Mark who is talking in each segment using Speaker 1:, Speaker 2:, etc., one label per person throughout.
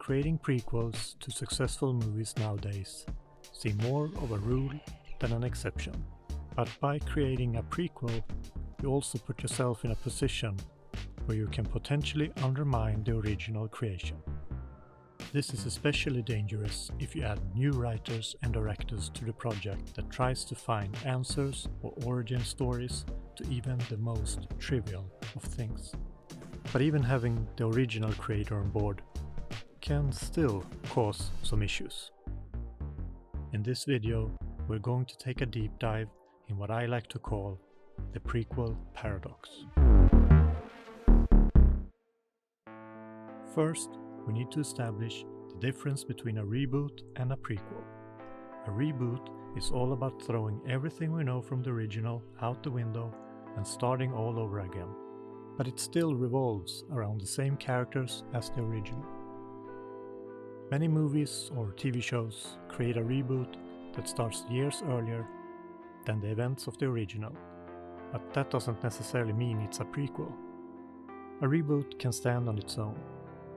Speaker 1: creating prequels to successful movies nowadays seem more of a rule than an exception. But by creating a prequel, you also put yourself in a position where you can potentially undermine the original creation. This is especially dangerous if you add new writers and directors to the project that tries to find answers or origin stories to even the most trivial of things. But even having the original creator on board can still cause some issues. In this video, we're going to take a deep dive in what I like to call the prequel paradox. First, we need to establish the difference between a reboot and a prequel. A reboot is all about throwing everything we know from the original out the window and starting all over again, but it still revolves around the same characters as the original. Many movies or TV shows create a reboot that starts years earlier than the events of the original, but that doesn't necessarily mean it's a prequel. A reboot can stand on its own,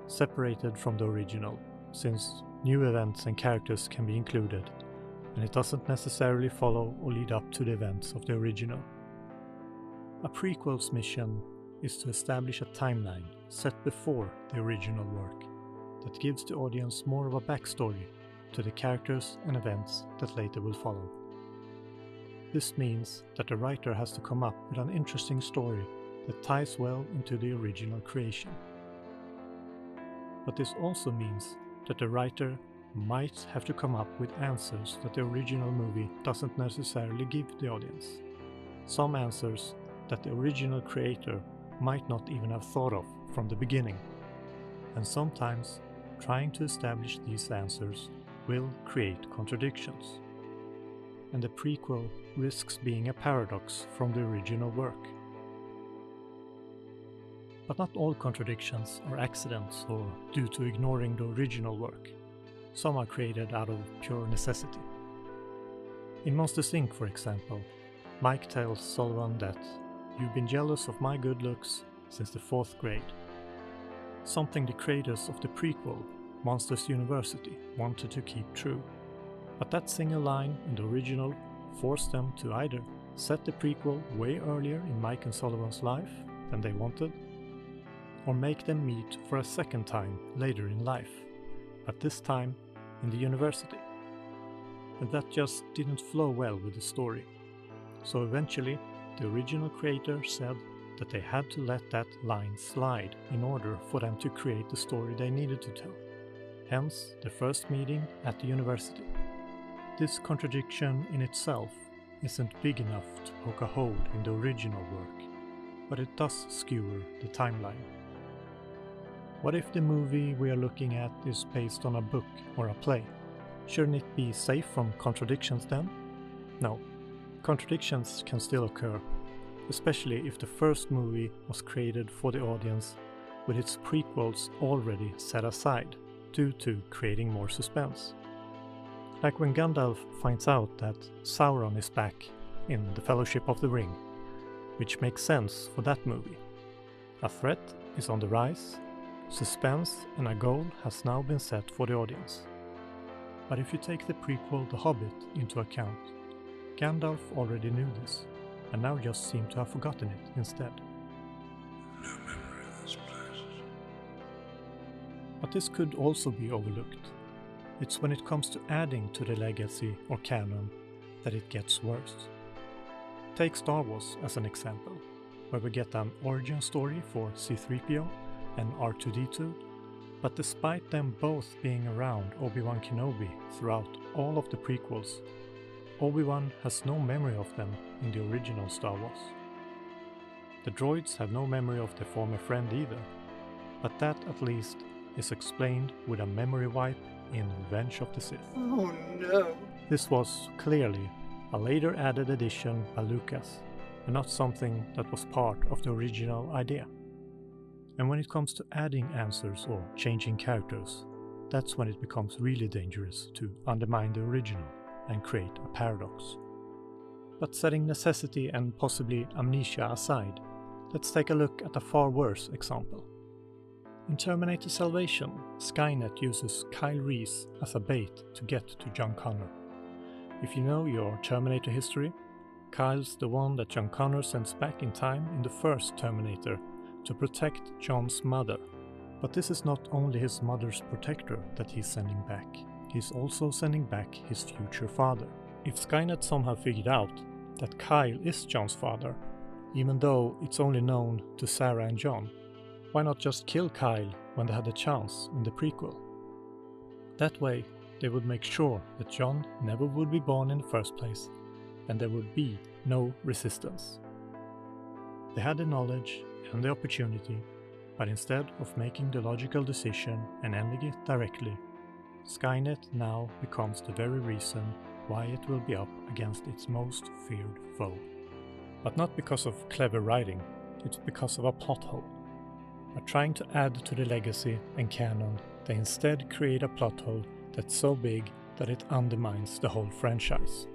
Speaker 1: separated from the original, since new events and characters can be included, and it doesn't necessarily follow or lead up to the events of the original. A prequel's mission is to establish a timeline set before the original work that gives the audience more of a backstory to the characters and events that later will follow. This means that the writer has to come up with an interesting story that ties well into the original creation. But this also means that the writer might have to come up with answers that the original movie doesn't necessarily give the audience. Some answers that the original creator might not even have thought of from the beginning. And sometimes trying to establish these answers will create contradictions. And the prequel risks being a paradox from the original work. But not all contradictions are accidents or due to ignoring the original work. Some are created out of pure necessity. In Monsters Inc., for example, Mike tells Sullivan that "You've been jealous of my good looks since the 4th grade." Something the creators of the prequel, Monsters University, wanted to keep true. But that single line in the original forced them to either set the prequel way earlier in Mike and Sullivan's life than they wanted, or make them meet for a second time later in life, but this time in the university. And that just didn't flow well with the story. So eventually, the original creator said that they had to let that line slide in order for them to create the story they needed to tell. Hence, the first meeting at the university. This contradiction in itself isn't big enough to poke a hole in the original work, but it does skewer the timeline. What if the movie we are looking at is based on a book or a play? Shouldn't it be safe from contradictions then? No, contradictions can still occur, especially if the first movie was created for the audience with its prequels already set aside, due to creating more suspense. Like when Gandalf finds out that Sauron is back in the Fellowship of the Ring, which makes sense for that movie. A threat is on the rise, suspense and a goal has now been set for the audience. But if you take the prequel The Hobbit into account, Gandalf already knew this, and now just seemed to have forgotten it instead.
Speaker 2: No memory of this place.
Speaker 1: But this could also be overlooked. It's when it comes to adding to the legacy or canon that it gets worse. Take Star Wars as an example, where we get an origin story for C-3PO and R2-D2, but despite them both being around Obi-Wan Kenobi throughout all of the prequels, Obi-Wan has no memory of them in the original Star Wars. The droids have no memory of their former friend either, but that at least is explained with a memory wipe in Revenge of the Sith.
Speaker 2: Oh no.
Speaker 1: This was clearly a later added addition by Lucas, and not something that was part of the original idea. And when it comes to adding answers or changing characters, that's when it becomes really dangerous to undermine the original and create a paradox. But setting necessity and possibly amnesia aside, let's take a look at a far worse example. In Terminator Salvation, Skynet uses Kyle Reese as a bait to get to John Connor. If you know your Terminator history, Kyle's the one that John Connor sends back in time in the first Terminator to protect John's mother. But this is not only his mother's protector that he's sending back, he's also sending back his future father. If Skynet somehow figured out that Kyle is John's father, even though it's only known to Sarah and John, why not just kill Kyle when they had the chance in the prequel? That way, they would make sure that John never would be born in the first place, and there would be no resistance. They had the knowledge and the opportunity, but instead of making the logical decision and ending it directly, Skynet now becomes the very reason why it will be up against its most feared foe. But not because of clever writing, it's because of a plot hole. By trying to add to the legacy and canon, they instead create a plot hole that's so big that it undermines the whole franchise,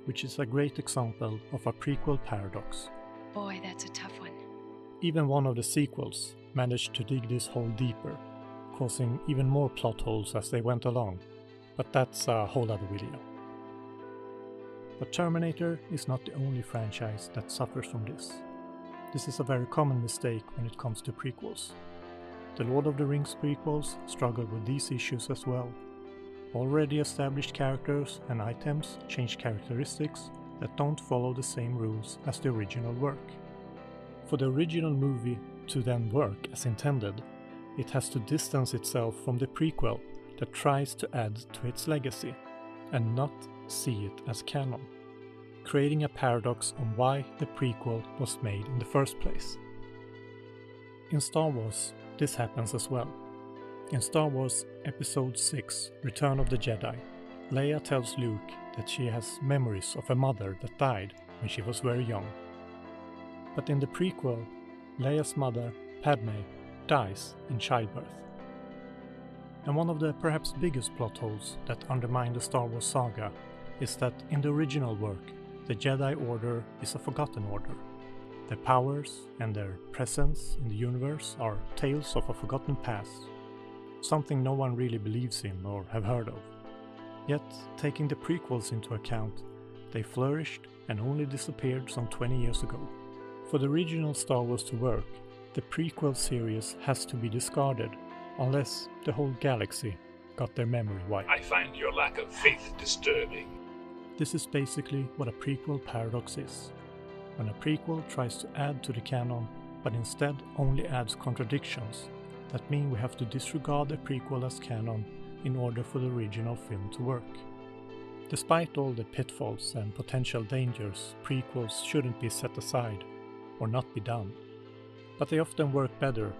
Speaker 1: which is a great example of a prequel paradox.
Speaker 3: Boy, that's a tough one.
Speaker 1: Even one of the sequels managed to dig this hole deeper, causing even more plot holes as they went along, but that's a whole other video. But Terminator is not the only franchise that suffers from this. This is a very common mistake when it comes to prequels. The Lord of the Rings prequels struggle with these issues as well. Already established characters and items change characteristics that don't follow the same rules as the original work. For the original movie to then work as intended, it has to distance itself from the prequel that tries to add to its legacy, and not see it as canon, creating a paradox on why the prequel was made in the first place. In Star Wars, this happens as well. In Star Wars Episode 6, Return of the Jedi, Leia tells Luke that she has memories of a mother that died when she was very young. But in the prequel, Leia's mother, Padme, dies in childbirth. And one of the perhaps biggest plot holes that undermine the Star Wars saga is that in the original work, the Jedi Order is a forgotten order. Their powers and their presence in the universe are tales of a forgotten past, something no one really believes in or have heard of. Yet, taking the prequels into account, they flourished and only disappeared some 20 years ago. For the original Star Wars to work, the prequel series has to be discarded, unless the whole galaxy got their memory wiped.
Speaker 4: I find your lack of faith disturbing.
Speaker 1: This is basically what a prequel paradox is. When a prequel tries to add to the canon, but instead only adds contradictions, that means we have to disregard the prequel as canon in order for the original film to work. Despite all the pitfalls and potential dangers, prequels shouldn't be set aside or not be done. But they often work better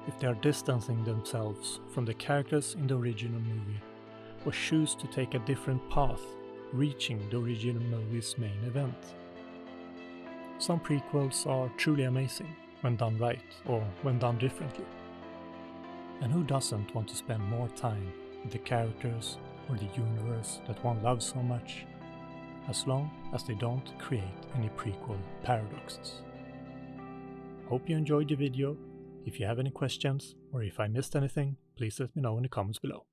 Speaker 1: if they are distancing themselves from the characters in the original movie, or choose to take a different path, reaching the original movie's main event. Some prequels are truly amazing when done right or when done differently. And who doesn't want to spend more time with the characters or the universe that one loves so much, as long as they don't create any prequel paradoxes. Hope you enjoyed the video. If you have any questions or if I missed anything, please let me know in the comments below.